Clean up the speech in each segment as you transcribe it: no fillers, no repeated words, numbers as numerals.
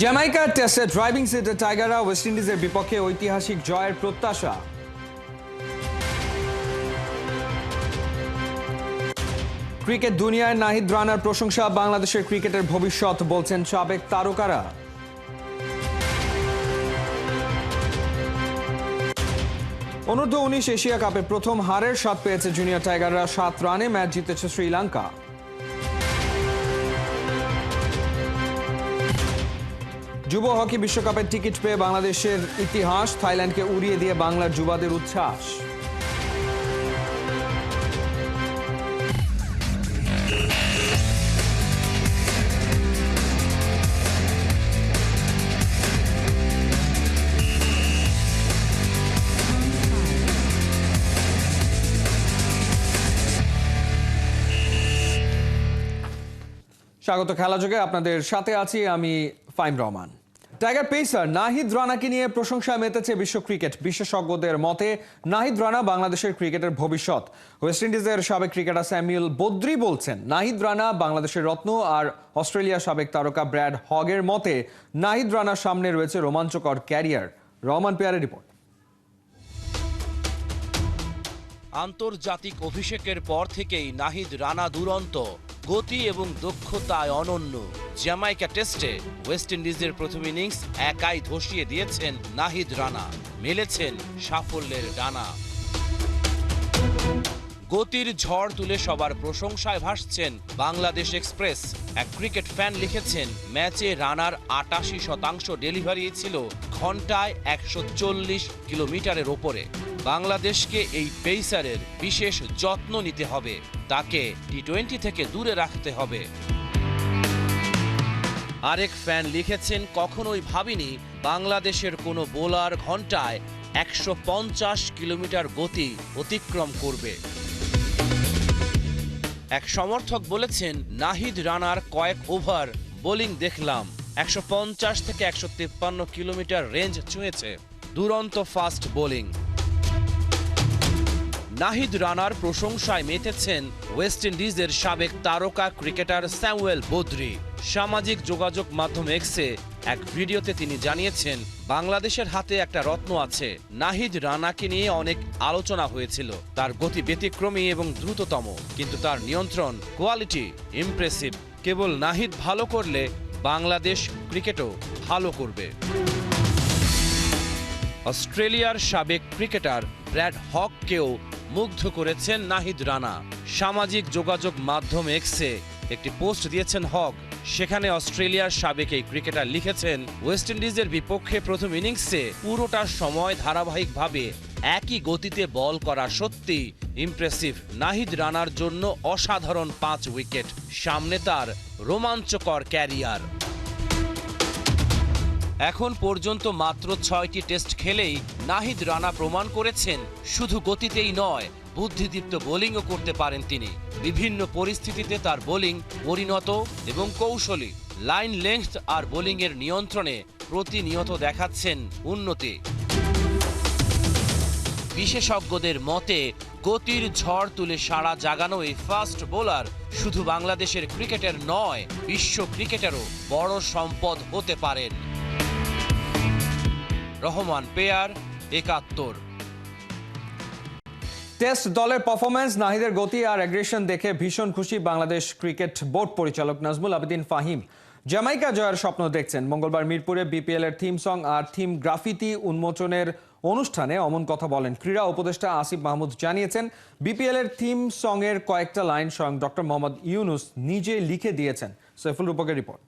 Jamaica টেস্টে driving সিটে টাইগাররা West ইন্ডিজের বিপক্ষে ঐতিহাসিক জয়ের প্রত্যাশা। ক্রিকেট দুনিয়ায় নাহিদ রানার প্রশংসা, বাংলাদেশের ক্রিকেটের ভবিষ্যৎ বলছেন সাবেক তারকারা। অনূর্ধ্ব 19 এশিয়া কাপে প্রথম হারের স্বাদ পেয়েছে জুনিয়র টাইগাররা, 7 রানে ম্যাচ জিতেছে শ্রীলঙ্কা। যুব হকি বিশ্বকাপের টিকিট পেয়ে বাংলাদেশের ইতিহাস, থাইল্যান্ডকে উড়িয়ে দিয়ে বাংলার যুবাদের উচ্ছ্বাস। স্বাগত খেলা যোগে, আপনাদের সাথে আছি আমি ফাইম রহমান। টাইগার পেসার নাহিদ রানাকে নিয়ে প্রশংসায় মেতেছে বিশ্ব ক্রিকেট। বিশেষজ্ঞদের মতে নাহিদ রানা বাংলাদেশের ক্রিকেটের ভবিষ্যৎ। ওয়েস্ট ইন্ডিজের সাবেক ক্রিকেটার স্যামুয়েল বদ্রি বলছেন নাহিদ রানা বাংলাদেশের রত্ন, আর অস্ট্রেলিয়ার সাবেক তারকা ব্র্যাড হগের মতে নাহিদ রানার সামনে রয়েছে রোমাঞ্চকর ক্যারিয়ার। রহমান পেয়ারের রিপোর্ট। আন্তর্জাতিক অভিষেকের পর থেকেই নাহিদ রানা দুরন্ত, গতি এবং দক্ষতায় অনন্য। জ্যামাইকা টেস্টে ওয়েস্ট ইন্ডিজের প্রথম ইনিংস একাই ধসিয়ে দিয়েছেন নাহিদ রানা, মেলেছেন সাফল্যের ডানা। গতির ঝড় তুলে সবার প্রশংসায় ভাসছেন বাংলাদেশ এক্সপ্রেস। এক ক্রিকেট ফ্যান লিখেছেন, ম্যাচে রানার ৮৮% ডেলিভারি ছিল ঘন্টায় ১৪০ কিলোমিটারের ওপরে। বাংলাদেশকে এই পেসারের বিশেষ যত্ন নিতে হবে, তাকে টি-20 থেকে দূরে রাখতে হবে। আরেক ফ্যান লিখেছেন, কখনোই ভাবিনি বাংলাদেশের কোনো বোলার ঘন্টায় ১৫০ কিলোমিটার গতি অতিক্রম করবে। এক সমর্থক বলেছেন, নাহিদ রানার কয়েক ওভার বোলিং দেখলাম, ১৫০ থেকে ১৫৩ কিলোমিটার রেঞ্জ ছুঁয়েছে। দুরন্ত ফাস্ট বোলিং। নাহিদ রানার প্রশংসায় মেতেছেন ওয়েস্ট ইন্ডিজের সাবেক তারকা ক্রিকেটার স্যামুয়েল বদ্রি। সামাজিক যোগাযোগ মাধ্যম এক্সে এক ভিডিওতে তিনি জানিয়েছেন, বাংলাদেশের হাতে একটা রত্ন আছে। নাহিদ রানাকে নিয়ে অনেক আলোচনা হয়েছিল, তার গতি ব্যতিক্রমী এবং দ্রুততম, কিন্তু তার নিয়ন্ত্রণ কোয়ালিটি ইমপ্রেসিভ। কেবল নাহিদ ভালো করলে বাংলাদেশ ক্রিকেটও ভালো করবে। অস্ট্রেলিয়ার সাবেক ক্রিকেটার ব্র্যাড হগকেও মুগ্ধ করেছেন নাহিদ রানা। সামাজিক যোগাযোগ মাধ্যম এক্সে একটি পোস্ট দিয়েছেন হগ। সেখানে অস্ট্রেলিয়ার সাবেক এই ক্রিকেটার লিখেছেন, ওয়েস্ট ইন্ডিজের বিপক্ষে প্রথম ইনিংসে পুরোটা সময় ধারাবাহিকভাবে একই গতিতে বল করা সত্যি ইমপ্রেসিভ। নাহিদ রানার জন্য অসাধারণ 5 উইকেট, সামনে তার রোমাঞ্চকর ক্যারিয়ার। এখন পর্যন্ত মাত্র 6টি টেস্ট খেলেই নাহিদ রানা প্রমাণ করেছেন, শুধু গতিতেই নয়, বুদ্ধিদীপ্ত বোলিংও করতে পারেন তিনি। বিভিন্ন পরিস্থিতিতে তার বোলিং পরিণত এবং কৌশলী। লাইন লেংথ আর বোলিংয়ের নিয়ন্ত্রণে প্রতিনিয়ত দেখাচ্ছেন উন্নতি। বিশেষজ্ঞদের মতে গতির ঝড় তুলে সাড়া জাগানো এই ফাস্ট বোলার শুধু বাংলাদেশের ক্রিকেটের নয়, বিশ্ব ক্রিকেটেরও বড় সম্পদ হতে পারেন। রহমান পেয়ার, ৭১। টেস্ট দলের পারফরম্যান্স, নাহিদের গতি আর অ্যাগ্রেশন দেখে ভীষণ খুশি বাংলাদেশ ক্রিকেট বোর্ড পরিচালক নাজমুল আবেদিন ফাহিম। জ্যামাইকা জয়ের স্বপ্ন দেখছেন। মঙ্গলবার মিরপুরে বিপিএল এর থিম সং আর থিম গ্রাফিতি উন্মোচনের অনুষ্ঠানে অমন কথা বলেন ক্রীড়া উপদেষ্টা আসিফ মাহমুদ। জানিয়েছেন, বিপিএল এর থিম সং এর কয়েকটা লাইন স্বয়ং ডক্টর মোহাম্মদ ইউনুস নিজে লিখে দিয়েছেন। সৈফুল রূপকের রিপোর্ট।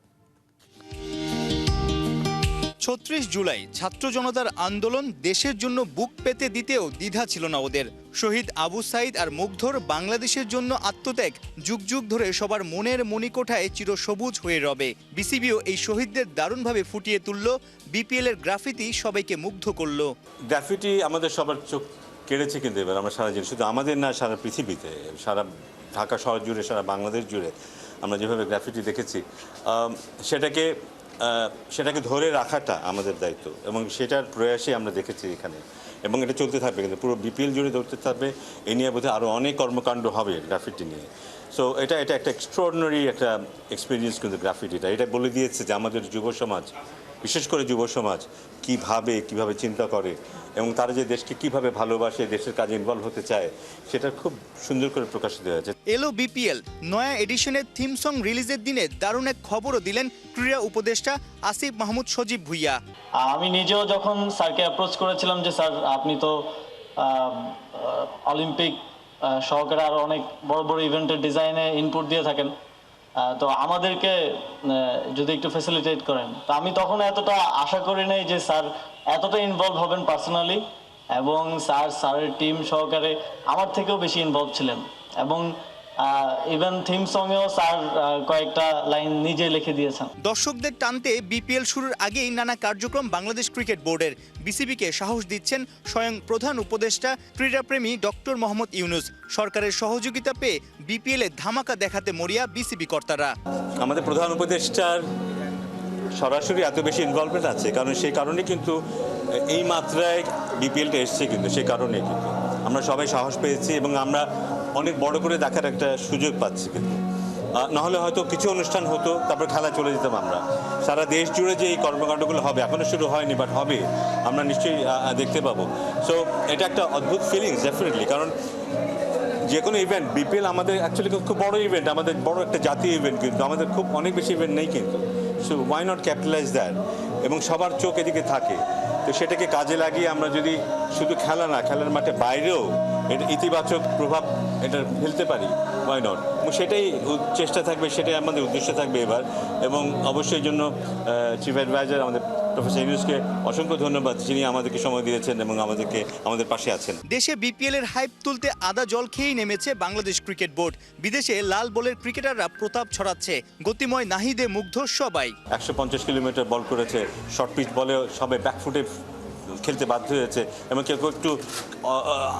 ৩৬ জুলাই ছাত্র জনতার আন্দোলন দেশের জন্য বুক পেতে দিতেও দ্বিধা ছিল না ওদের। শহীদ আবু সাইদ আর মুগ্ধর বাংলাদেশের জন্য আত্মত্যাগ যুগ যুগ ধরে সবার মনের মণিকোঠায় চিরসবুজ হয়ে রবে। বিসিবিও এই শহীদদের দারুণভাবে ফুটিয়ে তুলল। বিপিএল এর গ্রাফিতি সবাইকে মুগ্ধ করল। গ্রাফিটি আমাদের সবার চোখ কেড়েছে, কিন্তু এবার আমরা সারা শুধু আমাদের না, সারা পৃথিবীতে, সারা ঢাকা শহর জুড়ে, সারা বাংলাদেশ জুড়ে আমরা যেভাবে গ্রাফিটি দেখেছি, সেটাকে ধরে রাখাটা আমাদের দায়িত্ব এবং সেটার প্রয়াসই আমরা দেখেছি এখানে। এবং এটা চলতে থাকবে, কিন্তু পুরো বিপিএল জুড়ে চলতে থাকবে। এ নিয়ে বোধহয় আরও অনেক কর্মকাণ্ড হবে গ্রাফিটি নিয়ে। সো এটা একটা এক্সট্রাঅর্ডিনারি একটা এক্সপিরিয়েন্স কিন্তু গ্রাফিটিটা। এটা বলে দিয়েছে যে আমাদের যুব সমাজ, বিশেষ করে যুব সমাজ কিভাবে চিন্তা করে এবং তারা যে দেশকে কিভাবে ভালোবাসে, দেশের কাজে ইনভলভ হতে চায়, সেটা খুব সুন্দর করে প্রকাশিত হয়েছে। এলো বিপিএল, নয়া এডিশনের থিম সং রিলিজের দিনে দারুণ এক খবরও দিলেন ক্রীড়া উপদেষ্টা আসিফ মাহমুদ সজীব ভুইয়া। আমি নিজেও যখন স্যারকে অ্যাপ্রোচ করেছিলাম যে স্যার আপনি তো অলিম্পিক সহকারে আরো অনেক বড় বড় ইভেন্টের ডিজাইনে ইনপুট দিয়ে থাকেন, তো আমাদেরকে যদি একটু ফ্যাসিলিটেট করেন। তো আমি তখন এতটা আশা করি নাই যে স্যার এতটা ইনভলভ হবেন পার্সোনালি, এবং স্যারের টিম সহকারে আমার থেকেও বেশি ইনভলভ ছিলেন, এবং ইভেন থিম সঙ্গেও স্যার কয়েকটা লাইন নিজে লিখে দিয়েছেন। দর্শকদের টানতে বিপিএল শুরুর আগেই নানা কার্যক্রম বাংলাদেশ ক্রিকেট বোর্ডের। বিসিবিকে সাহস দিচ্ছেন স্বয়ং প্রধান উপদেষ্টা ক্রীড়াপ্রেমী ডক্টর মোহাম্মদ ইউনুস। সরকারের সহযোগিতা পেয়ে বিপিএলে ধামাকা দেখাতে মরিয়া বিসিবি কর্তারা। আমাদের প্রধান উপদেষ্টার সরাসরি এত বেশি ইনভলভমেন্ট আছে, কারণ সেই কারণে কিন্তু এই মাত্রায় বিপিএলটা এসছে, কিন্তু সেই কারণে কিন্তু আমরা সবাই সাহস পেয়েছি এবং আমরা অনেক বড় করে দেখার একটা সুযোগ পাচ্ছি। কিন্তু নাহলে হয়তো কিছু অনুষ্ঠান হতো, তারপর খেলা চলে যেতাম আমরা। সারা দেশ জুড়ে যে এই কর্মকাণ্ডগুলো হবে, এখনও শুরু হয়নি, বাট হবে, আমরা নিশ্চয়ই দেখতে পাবো। সো এটা একটা অদ্ভুত ফিলিংস ডেফিনেটলি, কারণ যে কোনো ইভেন্ট, বিপিএল আমাদের অ্যাকচুয়ালি খুব বড় ইভেন্ট, আমাদের বড় একটা জাতীয় ইভেন্ট, কিন্তু আমাদের খুব অনেক বেশি ইভেন্ট নেই কিন্তু। So why not capitalise that, এবং সবার চোখ এদিকে থাকে। তো সেটাকে কাজে লাগিয়ে আমরা যদি শুধু খেলা না, খেলার মাঠে বাইরেও এটা ইতিবাচক প্রভাব এটা ফেলতে পারি, ওয়াই নট। এবং সেটাই চেষ্টা থাকবে, সেটাই আমাদের উদ্দেশ্য থাকবে এবার। এবং অবশ্যই জন্য চিফ অ্যাডভাইজার আমাদের প্রফেসর ইউনুসকে অসংখ্য ধন্যবাদ, যিনি আমাদেরকে সময় দিয়েছেন এবং আমাদের পাশে আছেন। দেশে বিপিএল এর হাইপ তুলতে আদা জল খেয়েই নেমেছে বাংলাদেশ ক্রিকেট বোর্ড। বিদেশে লাল বলের ক্রিকেটাররা প্রতাপ ছড়াচ্ছে, গতিময় নাহিদে মুগ্ধ সবাই। 150 কিলোমিটার বল করেছে, শর্ট পিচ বলেও সবাই ব্যাকফুটে খেলতে বাধ্য হয়েছে এবং কেউ একটু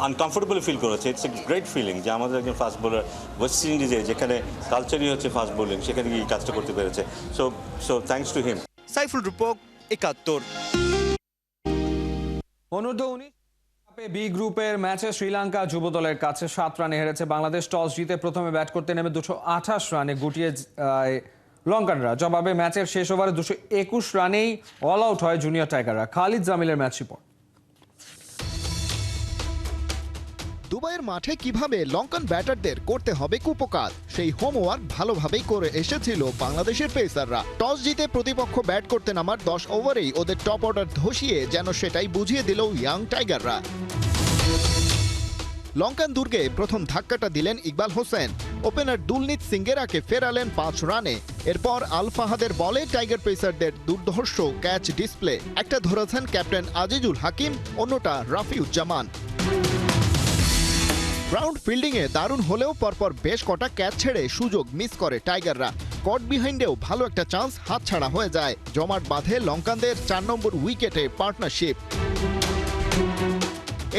আনকমফোর্টেবল ফিল করেছে। ইটস এ গ্রেট ফিলিং যে আমাদের একজন ফাস্ট বোলার ওয়েস্ট ইন্ডিজে, যেখানে কালচারই হচ্ছে ফাস্ট বোলিং, সেখানে গিয়ে কাজটা করতে পেরেছে। So thanks to him. Saiful Rupak, 71। অনূর্ধ্ব-19 বি গ্রুপের ম্যাচে শ্রীলঙ্কা যুব দলের কাছে 7 রানে হেরেছে বাংলাদেশ। টস জিতে প্রথমে ব্যাট করতে নেমে 228 রানে গুটিয়ে লঙ্কানরা। জবাবে ম্যাচের শেষ ওভারে 221 রানেই অল আউট হয় জুনিয়র টাইগাররা। খালিদ জামিলের ম্যাচ রিপোর্ট। দুবাইয়ের মাঠে কিভাবে লঙ্কান ব্যাটারদের করতে হবে কুপকাত, সেই হোমওয়ার্ক ভালোভাবেই করে এসেছিল বাংলাদেশের পেসাররা। টস জিতে প্রতিপক্ষ ব্যাট করতে নামার 10 ওভারেই ওদের টপ অর্ডার ধসিয়ে যেন সেটাই বুঝিয়ে দিল ইয়াং টাইগাররা। লঙ্কান দুর্গে প্রথম ধাক্কাটা দিলেন ইকবাল হোসেন। ওপেনার দুলনিত সিঙ্গেরাকে ফেরালেন 5 রানে। এরপর আল ফাহাদের বলে টাইগার পেসারদের দুর্ধর্ষ ক্যাচ ডিসপ্লে। একটা ধরেছেন ক্যাপ্টেন আজিজুল হাকিম, অন্যটা রাফিউজ্জামান। গ্রাউন্ড ফিল্ডিংয়ে দারুণ হলেও পরপর বেশ কটা ক্যাচ ছেড়ে সুযোগ মিস করে টাইগাররা। কট বিহাইন্ডেও ভালো একটা চান্স হাতছাড়া হয়ে যায়। জমাট বাঁধে লঙ্কানদের 4 নম্বর উইকেটে পার্টনারশিপ।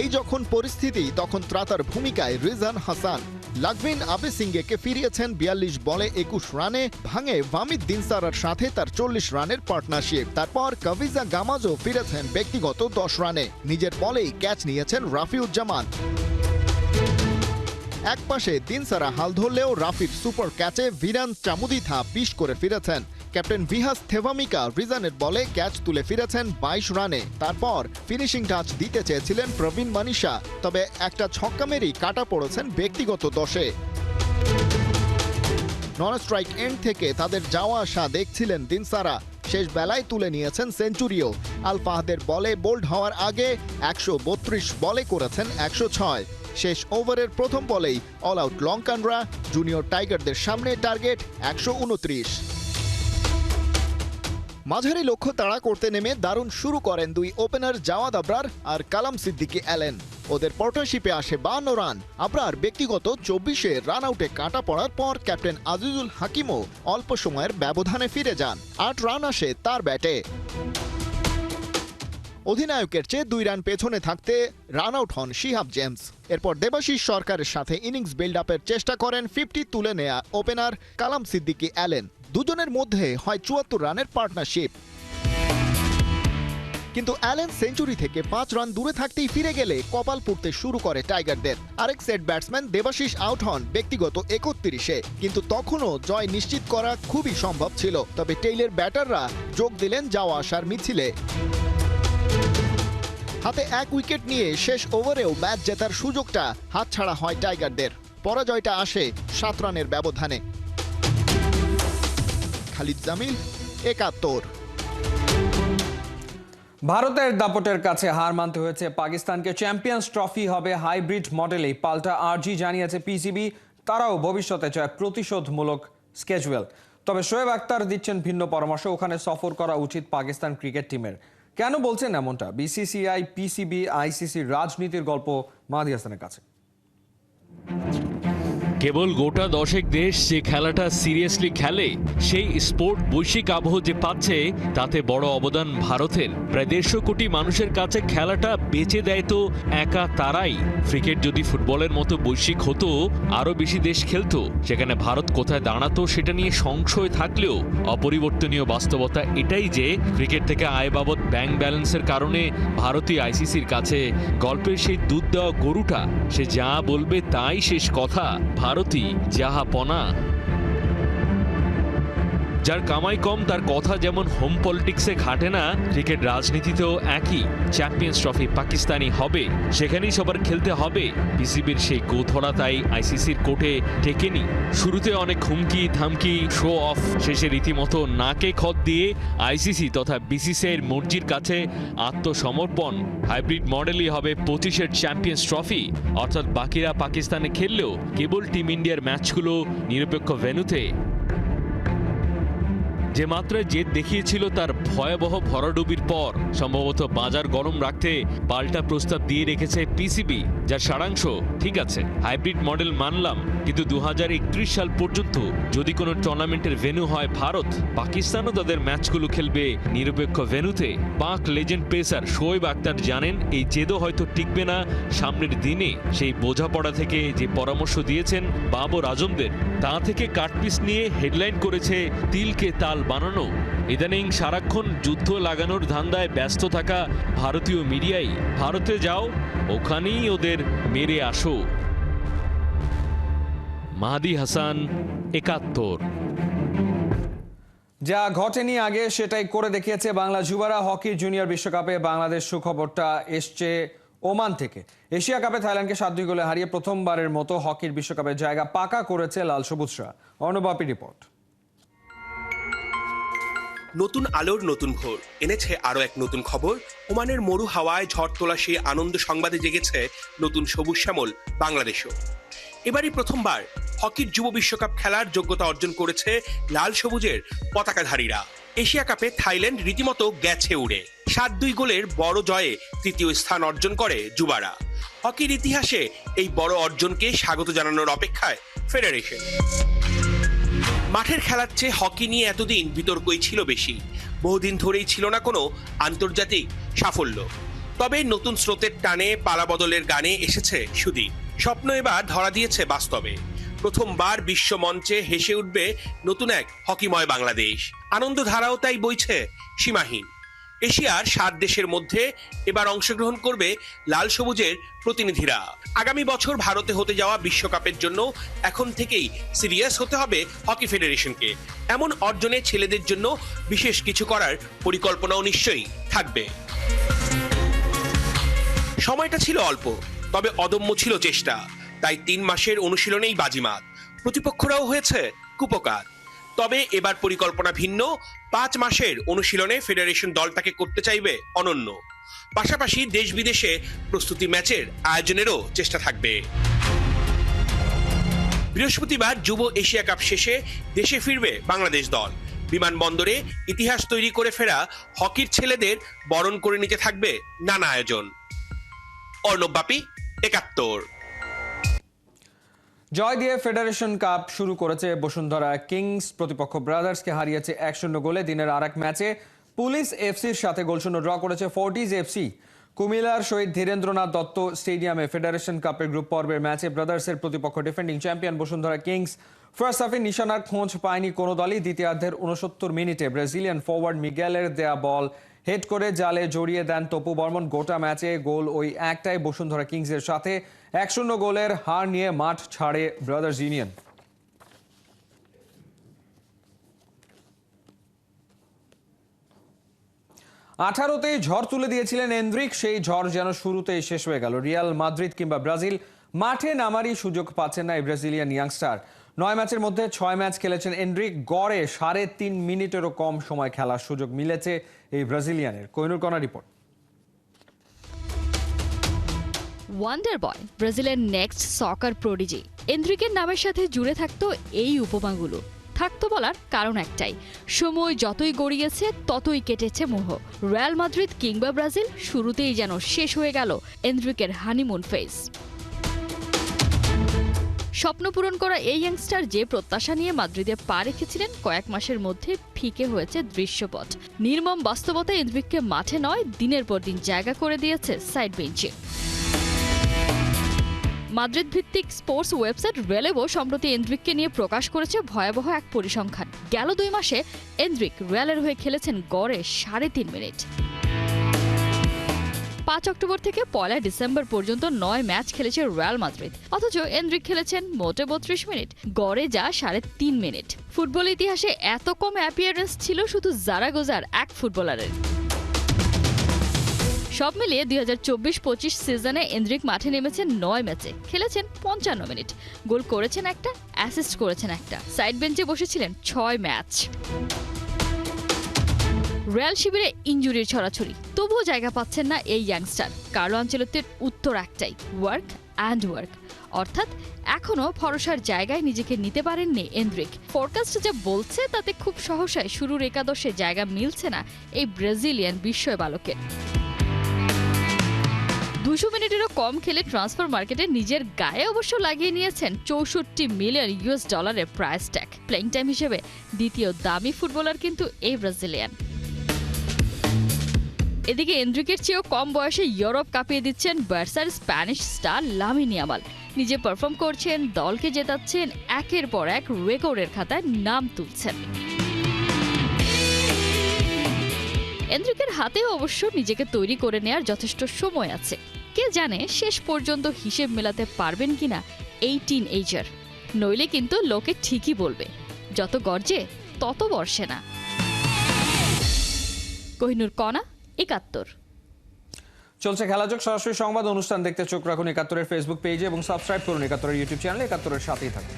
এই যখন পরিস্থিতি, তখন ত্রাতার ভূমিকায় রিজান হাসান। লাগভিন আবেসিঙ্গেকে ফিরিয়েছেন 42 বলে 21 রানে। ভাঙে ওয়ামিদ দিনসারার সাথে তার 40 রানের পার্টনারশিপ। তারপর কাভিজা গামাজও ফিরেছেন ব্যক্তিগত 10 রানে। নিজের বলেই ক্যাচ নিয়েছেন রাফিউজ্জামান। একপাশে দিনসারা হাল ধরলেও রাফির সুপার ক্যাচে ভিরান চামুদিথা 20 করে ফিরেছেন। ক্যাপ্টেন ভিহাস থেভামিকা রিজানের বলে ক্যাচ তুলে ফিরেছেন 22 রানে। তারপর ফিনিশিং টাচ দিতে চেয়েছিলেন প্রবীণ মানিশা, তবে একটা ছক্কা মেরেই কাটা পড়েছেন ব্যক্তিগত 10-এ। নন স্ট্রাইক এন্ড থেকে তাদের যাওয়া আসা দেখছিলেন দিনসারা। শেষ বেলায় তুলে নিয়েছেন সেঞ্চুরিও। আল ফাহাদের বলে বোল্ড হওয়ার আগে 132 বলে করেছেন 106। শেষ ওভারের প্রথম বলেই অল আউট লঙ্কানরা। জুনিয়র টাইগারদের সামনে টার্গেট 129। মাঝারি লক্ষ্য তাড়া করতে নেমে দারুণ শুরু করেন দুই ওপেনার জাওয়াদ আবরার আর কালাম সিদ্দিকী অ্যালেন। ওদের পার্টনারশিপে আসে 52 রান। আবরার ব্যক্তিগত 24-এ রান আউটে কাটা পড়ার পর ক্যাপ্টেন আজিজুল হাকিমও অল্প সময়ের ব্যবধানে ফিরে যান। 8 রান আসে তার ব্যাটে। অধিনায়কের চেয়ে 2 রান পেছনে থাকতে রান আউট হন শিহাব জেমস। এরপর দেবাশিস সরকারের সাথে ইনিংস বিল্ড আপের চেষ্টা করেন 50 তুলে নেয়া ওপেনার কালাম সিদ্দিকী অ্যালেন। দুজনের মধ্যে হয় 74 রানের পার্টনারশিপ। কিন্তু অ্যালেন সেঞ্চুরি থেকে 5 রান দূরে থাকতেই ফিরে গেলে কপাল পুড়তে শুরু করে টাইগারদের। আরেক সেট ব্যাটসম্যান দেবাশিস আউট হন ব্যক্তিগত 31-এ, কিন্তু তখনও জয় নিশ্চিত করা খুবই সম্ভব ছিল। তবে টেইলের ব্যাটাররা যোগ দিলেন যাওয়া আসার মিছিলে। হাতে 1 উইকেট নিয়ে শেষ ওভারেও ম্যাচ জেতার সুযোগটা হাতছাড়া হয় টাইগারদের। পরাজয়টা আসে 7 রানের ব্যবধানে। খালিদ জামিল, 71। ভারতের দাপটের কাছে হার মানতে হয়েছে পাকিস্তানকে। চ্যাম্পিয়ন্স ট্রফি হবে হাইব্রিড মডেলেই, পাল্টা আরজি জানিয়েছে পিসিবি। তারাও ভবিষ্যতে চায় প্রতিশোধমূলক স্কেজুয়াল। তবে শোয়েব আখতার দিচ্ছেন ভিন্ন পরামর্শ, ওখানে সফর করা উচিত পাকিস্তান ক্রিকেট টিমের। কেন বলছেন এমনটা? বিসিসিআই, পিসিবি, আইসিসির রাজনীতির গল্প মাহদী হাসানের কাছে। কেবল গোটা 10 দেশ যে খেলাটা সিরিয়াসলি খেলে, সেই স্পোর্ট বৈশ্বিক আবহ যে পাচ্ছে, তাতে বড় অবদান ভারতের। প্রায় 150 কোটি মানুষের কাছে খেলাটা বেচে দেয় তো একা তারাই। ক্রিকেট যদি ফুটবলের মতো বৈশ্বিক হতো, আরো বেশি দেশ খেলতো, সেখানে ভারত কোথায় দাঁড়াতো সেটা নিয়ে সংশয় থাকলেও অপরিবর্তনীয় বাস্তবতা এটাই যে ক্রিকেট থেকে আয় বাবদ ব্যাংক ব্যালেন্সের কারণে ভারতীয় আইসিসির কাছে গল্পের সেই দুধ দেওয়া গরুটা, সে যা বলবে তাই শেষ কথা। ভারতই জাহাপনা। যার কামাই কম তার কথা যেমন হোম পলিটিক্সে ঘাটে না, ক্রিকেট রাজনীতিতেও একই। চ্যাম্পিয়ন্স ট্রফি পাকিস্তানি হবে, সেখানেই সবার খেলতে হবে। পিসিবির সেই গোথড়া তাই আইসিসির কোর্টে টেকেনি। শুরুতে অনেক হুমকি ধামকি, শো অফ, শেষে রীতিমতো নাকে খত দিয়ে আইসিসি তথা বিসিসিআইয়ের মর্জির কাছে আত্মসমর্পণ। হাইব্রিড মডেলই হবে 25-এর চ্যাম্পিয়ন্স ট্রফি, অর্থাৎ বাকিরা পাকিস্তানে খেললেও কেবল টিম ইন্ডিয়ার ম্যাচগুলো নিরপেক্ষ ভেন্যুতে। যে মাত্রায় জেদ দেখিয়েছিল তার ভয়াবহ ভরাডুবির পর সম্ভবত বাজার গরম রাখতে পাল্টা প্রস্তাব দিয়ে রেখেছে পিসিবি, যার সারাংশ, ঠিক আছে হাইব্রিড মডেল মানলাম, কিন্তু 2031 সাল পর্যন্ত যদি কোনো টুর্নামেন্টের ভেন্যু হয় ভারত, পাকিস্তানও তাদের ম্যাচগুলো খেলবে নিরপেক্ষ ভেন্যুতে। পাক লেজেন্ড পেসার শোয়েব আখতার জানেন এই জেদও হয়তো টিকবে না সামনের দিনে। সেই বোঝাপড়া থেকে যে পরামর্শ দিয়েছেন বাবর আজমদের, তা থেকে কাটপিস নিয়ে হেডলাইন করেছে তিলকে তাল বানানো। ইদানিং সারাক্ষণ যুদ্ধ লাগানোর ধান্দায় ব্যস্ত থাকা ভারতীয় মিডিয়াই ভারতে যাও, ওখানেই ওদের মেরে আসো। মাহদী হাসান, 71। যা ঘটেনি আগে সেটাই করে দেখিয়েছে বাংলা যুবারা। হকির জুনিয়র বিশ্বকাপে বাংলাদেশ সুখবরটা এসছে ওমান থেকে। এশিয়া কাপে থাইল্যান্ডকে 7-2 গোলে হারিয়ে প্রথমবারের মতো হকির বিশ্বকাপে জায়গা পাকা করেছে লাল সবুজরা। অনুবাপী রিপোর্ট। নতুন আলোর নতুন ভোর এনেছে আরো এক নতুন খবর। ওমানের মরু হাওয়ায় ঝড় তোলা সেই আনন্দ সংবাদে জেগেছে নতুন সবুজ শ্যামল বাংলাদেশও। এবারই প্রথমবার হকির যুব বিশ্বকাপ খেলার যোগ্যতা অর্জন করেছে লাল সবুজের পতাকাধারীরা। এশিয়া কাপে থাইল্যান্ড রীতিমতো গেছে উড়ে। 7-2 গোলের বড় জয়ে তৃতীয় স্থান অর্জন করে যুবারা। হকির ইতিহাসে এই বড় অর্জনকে স্বাগত জানানোর অপেক্ষায় ফেডারেশন। মাঠের খেলার চেয়ে হকি নিয়ে এতদিন বিতর্কই ছিল বেশি। বহুদিন ধরেই ছিল না কোনো আন্তর্জাতিক সাফল্য। তবে নতুন স্রোতের টানে পালা বদলের গানে এসেছে সুদিন। স্বপ্ন এবার ধরা দিয়েছে বাস্তবে। প্রথমবার বিশ্ব মঞ্চে হেসে উঠবে নতুন এক হকিময় বাংলাদেশ। আনন্দ ধারাও তাই বইছে সীমাহীন। এশিয়ার 7 দেশের মধ্যে এবার অংশগ্রহণ করবে লাল সবুজের প্রতিনিধিরা। আগামী বছর ভারতে হতে যাওয়া বিশ্বকাপের জন্য এখন থেকেই সিরিয়াস হতে হবে হকি ফেডারেশনকে। এমন অর্জনে ছেলেদের জন্য বিশেষ কিছু করার পরিকল্পনাও নিশ্চয়ই থাকবে। সময়টা ছিল অল্প, তবে অদম্য ছিল চেষ্টা। তাই 3 মাসের অনুশীলনেই বাজিমাত। প্রতিপক্ষরাও হয়েছে কুপকার। তবে এবার পরিকল্পনা ভিন্ন। 5 মাসের অনুশীলনে ফেডারেশন দলটাকে করতে চাইবে অনন্য। পাশাপাশি দেশ বিদেশে প্রস্তুতি ম্যাচের আয়োজনেরও চেষ্টা থাকবে। বৃহস্পতিবার যুব এশিয়া কাপ শেষে দেশে ফিরবে বাংলাদেশ দল। বিমানবন্দরে ইতিহাস তৈরি করে ফেরা হকির ছেলেদের বরণ করে নিতে থাকবে নানা আয়োজন। অর্ণব বাপি, 71। জয় দিয়ে ফেডারেশন কাপ শুরু করেছে বসুন্ধরা কিংস। প্রতিপক্ষ ব্রাদার্সকে হারিয়েছে 1-0 গোলে। দিনের আরেক ম্যাচে পুলিশ এফসির সাথে গোলশূন্য ড্র করেছে ফোর্টিজ এফসি। কুমিল্লার শহীদ ধীরেন্দ্রনাথ দত্ত স্টেডিয়ামে ফেডারেশন কাপের গ্রুপ পর্বের ম্যাচে ব্রাদার্সের প্রতিপক্ষ defending champion Bashundhara Kings. First হাফে নিশানার খোঁজ পায়নি কোনো দলই। দ্বিতীয়ার্ধের 69 মিনিটে ব্রাজিলিয়ান ফরওয়ার্ড মিগেলের দেয়া বল হেড করে জালে জড়িয়ে দেন তপু বর্মন। গোটা ম্যাচে গোল ওই একটাই বসুন্ধরা কিংসের সাথে 1-0 গোলের হার নিয়ে মাঠ ছাড়ে ব্রাদার্স ইউনিয়ন। আঠারোতেই ঝড় তুলে দিয়েছিলেন এন্দ্রিক, সেই ঝড় যেন শুরুতেই শেষ হয়ে গেল। রিয়াল মাদ্রিদ কিংবা ব্রাজিল মাঠে নামারই সুযোগ পাচ্ছেন না এই ব্রাজিলিয়ান ইয়াংস্টার। 9 ম্যাচের মধ্যে 6 ম্যাচ খেলেছেন এন্ড্রিক। গড়ে 3.5 মিনিটেরও কম সময় খেলার সুযোগ মিলেছে এই ব্রাজিলিয়ানের। কোহিনুর কণা রিপোর্ট। ওয়ান্ডার বয়, ব্রাজিলের নেক্সট সকার প্রোডিজি। এন্দ্রিকের নামের সাথে জুড়ে থাকতো এই উপমাগুলো। থাকতো বলার কারণ একটাই, সময় যতই গড়িয়েছে ততই কেটেছে মোহ। রিয়াল মাদ্রিদ কিংবা ব্রাজিল, শুরুতেই যেন শেষ হয়ে গেল এন্দ্রিকের হানিমুন ফেজ। স্বপ্ন পূরণ করা এই ইয়াংস্টার যে প্রত্যাশা নিয়ে মাদ্রিদে পা রেখেছিলেন, কয়েক মাসের মধ্যে ফিকে হয়েছে দৃশ্যপট। নির্মম বাস্তবতা এন্দ্রিককে মাঠে নয়, দিনের পর দিন জায়গা করে দিয়েছে সাইড বেঞ্চে। মাদ্রিদ ভিত্তিক স্পোর্টস ওয়েবসাইট রেলেভো সম্প্রতি এন্দ্রিককে নিয়ে প্রকাশ করেছে ভয়াবহ এক পরিসংখ্যান। গেল 2 মাসে এন্দ্রিক রিয়ালের হয়ে খেলেছেন গড়ে 3.5 মিনিট। 5 অক্টোবর থেকে 1 ডিসেম্বর পর্যন্ত 9 ম্যাচ খেলেছে রিয়াল মাদ্রিদ, অথচ এন্দ্রিক খেলেছেন মোটে 32 মিনিট, গড়ে যা 3.5 মিনিট। ফুটবল ইতিহাসে এত কম অ্যাপিয়ারেন্স ছিল শুধু জারাগোজার এক ফুটবলারের। সব মিলিয়ে 2024-25 সিজনে এন্দ্রিক মাঠে নেমেছেন 9 ম্যাচে, খেলেছেন 55 মিনিট, গোল করেছেন একটা, অ্যাসিস্ট করেছেন একটা, সাইড বেঞ্চে বসেছিলেন 6 ম্যাচ। রিয়াল শিবিরে ইনজুরির ছড়াছড়ি, তবুও জায়গা পাচ্ছেন না এই ইয়াংস্টার। কার্লো আনচেলত্তির উত্তর একটাই, ওয়ার্ক অ্যান্ড ওয়ার্ক। অর্থাৎ এখনও ভরসার জায়গায় নিজেকে নিতে পারেননি এন্দ্রিক। ফোরকাস্ট যা বলছে তাতে খুব সহসায় শুরুর একাদশে জায়গা মিলছে না এই ব্রাজিলিয়ান বিস্ময় বালকের। 200 মিনিটেরও কম খেলে ট্রান্সফার মার্কেটে নিজের গায়ে অবশ্য লাগিয়ে নিয়েছেন $64 million price tag. Playing time হিসেবে দ্বিতীয় দামি ফুটবলার কিন্তু এই ব্রাজিলিয়ান। এদিকে এন্দ্রিকের চেয়েও কম বয়সে ইউরোপ কাঁপিয়ে দিচ্ছেন বার্সার স্প্যানিশ স্টার লামিন ইয়ামাল। নিজে পারফর্ম করছেন, দলকে জেতাচ্ছেন, একের পর এক রেকর্ডের খাতায় নাম তুলছেন। এন্দ্রিকের হাতেও অবশ্য নিজেকে তৈরি করে নেয়ার যথেষ্ট সময় আছে। কে জানে শেষ পর্যন্ত হিসেব মেলাতে পারবেন কিনা এই টিনএজার। নইলে কিন্তু লোকে ঠিকই বলবে, যত গর্জে তত বর্ষে না। কোহিনুর কণা, 71। চলছে খেলাযোগ সরাসরি সংবাদ অনুষ্ঠান দেখতে চোখ রাখুন 71-এর ফেসবুক পেজে এবং সাবস্ক্রাইব করুন 71-এর ইউটিউব চ্যানেলে। 71-এর সাথেই থাকুন।